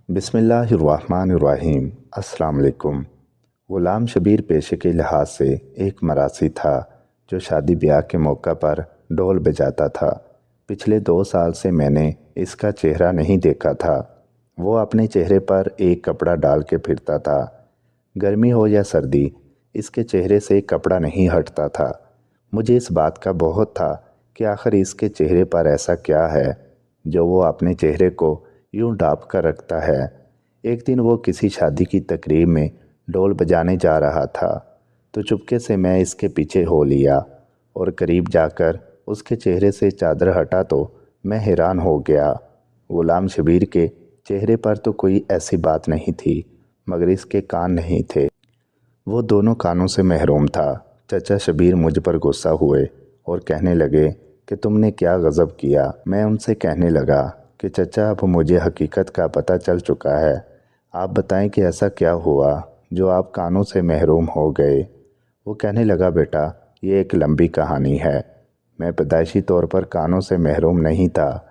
बिस्मिल्लाहिर्रहमानिर्रहीम। अस्सलाम वालेकुम। ग़ुलाम शबीर पेशे के लिहाज से एक मरासी था जो शादी ब्याह के मौका पर ढोल बजाता था। पिछले 2 साल से मैंने इसका चेहरा नहीं देखा था। वो अपने चेहरे पर एक कपड़ा डाल के फिरता था। गर्मी हो या सर्दी, इसके चेहरे से कपड़ा नहीं हटता था। मुझे इस बात का बहुत था कि आखिर इसके चेहरे पर ऐसा क्या है जो वो अपने चेहरे को यूं ढाँप कर रखता है। एक दिन वो किसी शादी की तकरीब में ढोल बजाने जा रहा था तो चुपके से मैं इसके पीछे हो लिया और करीब जाकर उसके चेहरे से चादर हटा तो मैं हैरान हो गया। ग़ुलाम शबीर के चेहरे पर तो कोई ऐसी बात नहीं थी, मगर इसके कान नहीं थे। वो दोनों कानों से महरूम था। चचा शबीर मुझ पर गुस्सा हुए और कहने लगे कि तुमने क्या गज़ब किया। मैं उनसे कहने लगा कि चचा, अब मुझे हकीकत का पता चल चुका है। आप बताएं कि ऐसा क्या हुआ जो आप कानों से महरूम हो गए। वो कहने लगा, बेटा, ये एक लंबी कहानी है। मैं पैदाइशी तौर पर कानों से महरूम नहीं था।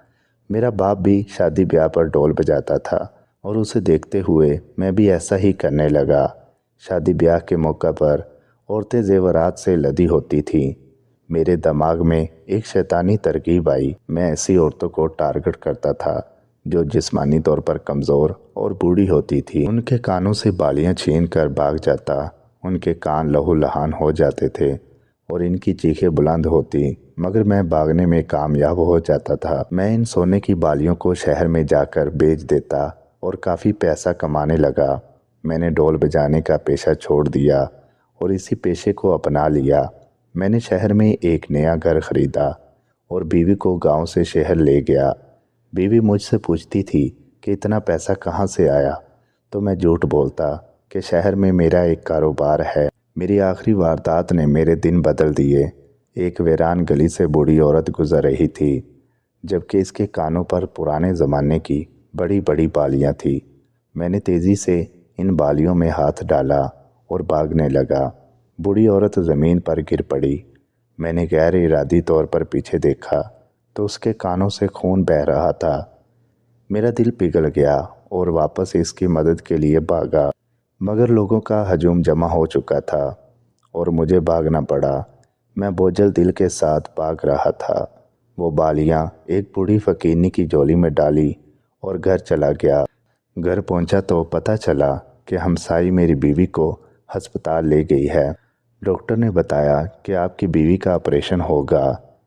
मेरा बाप भी शादी ब्याह पर ढोल बजाता था और उसे देखते हुए मैं भी ऐसा ही करने लगा। शादी ब्याह के मौका पर औरतें ज़ेवरात से लदी होती थीं। मेरे दिमाग में एक शैतानी तरकीब आई। मैं ऐसी औरतों को टारगेट करता था जो जिस्मानी तौर पर कमज़ोर और बूढ़ी होती थी। उनके कानों से बालियां छीन कर भाग जाता। उनके कान लहू लहान हो जाते थे और इनकी चीखें बुलंद होती, मगर मैं भागने में कामयाब हो जाता था। मैं इन सोने की बालियों को शहर में जाकर बेच देता और काफ़ी पैसा कमाने लगा। मैंने ढोल बजाने का पेशा छोड़ दिया और इसी पेशे को अपना लिया। मैंने शहर में एक नया घर ख़रीदा और बीवी को गांव से शहर ले गया। बीवी मुझसे पूछती थी कि इतना पैसा कहाँ से आया, तो मैं झूठ बोलता कि शहर में मेरा एक कारोबार है। मेरी आखिरी वारदात ने मेरे दिन बदल दिए। एक वीरान गली से बूढ़ी औरत गुजर रही थी, जबकि इसके कानों पर पुराने ज़माने की बड़ी बड़ी बालियाँ थीं। मैंने तेज़ी से इन बालियों में हाथ डाला और भागने लगा। बूढ़ी औरत ज़मीन पर गिर पड़ी। मैंने गैर इरादी तौर पर पीछे देखा तो उसके कानों से खून बह रहा था। मेरा दिल पिघल गया और वापस इसकी मदद के लिए भागा, मगर लोगों का हजूम जमा हो चुका था और मुझे भागना पड़ा। मैं बोझल दिल के साथ भाग रहा था। वो बालियाँ एक बूढ़ी फकीरनी की झोली में डाली और घर चला गया। घर पहुंचा तो पता चला कि हमसाई मेरी बीवी को हस्पताल ले गई है। डॉक्टर ने बताया कि आपकी बीवी का ऑपरेशन होगा।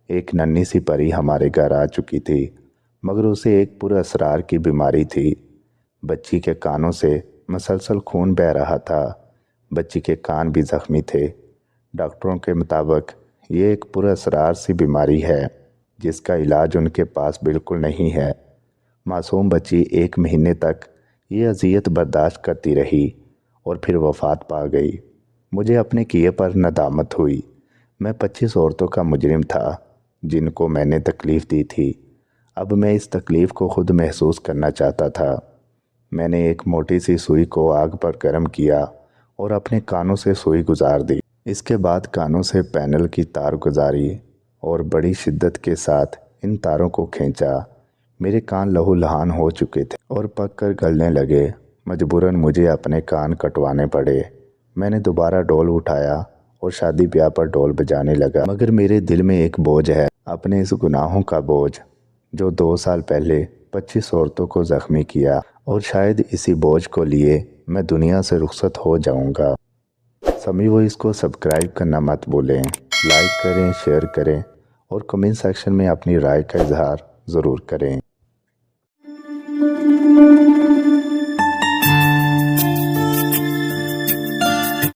एक नन्ही सी परी हमारे घर आ चुकी थी, मगर उसे एक पुरअसरार की बीमारी थी। बच्ची के कानों से मसलसल खून बह रहा था। बच्ची के कान भी ज़ख्मी थे। डॉक्टरों के मुताबिक ये एक पुरअसरार सी बीमारी है जिसका इलाज उनके पास बिल्कुल नहीं है। मासूम बच्ची 1 महीने तक ये अजियत बर्दाश्त करती रही और फिर वफ़ात पा गई। मुझे अपने किए पर नदामत हुई। मैं 25 औरतों का मुजरिम था जिनको मैंने तकलीफ़ दी थी। अब मैं इस तकलीफ़ को खुद महसूस करना चाहता था। मैंने एक मोटी सी सुई को आग पर गर्म किया और अपने कानों से सुई गुजार दी। इसके बाद कानों से पैनल की तार गुजारी और बड़ी शिद्दत के साथ इन तारों को खींचा। मेरे कान लहू लहान हो चुके थे और पक कर गलने लगे। मजबूरन मुझे अपने कान कटवाने पड़े। मैंने दोबारा ढोल उठाया और शादी ब्याह पर ढोल बजाने लगा, मगर मेरे दिल में एक बोझ है, अपने इस गुनाहों का बोझ जो 2 साल पहले 25 औरतों को ज़ख्मी किया, और शायद इसी बोझ को लिए मैं दुनिया से रुखसत हो जाऊंगा। सभी वो इसको सब्सक्राइब करना मत भूलें। लाइक करें, शेयर करें और कमेंट सेक्शन में अपनी राय का इजहार ज़रूर करें।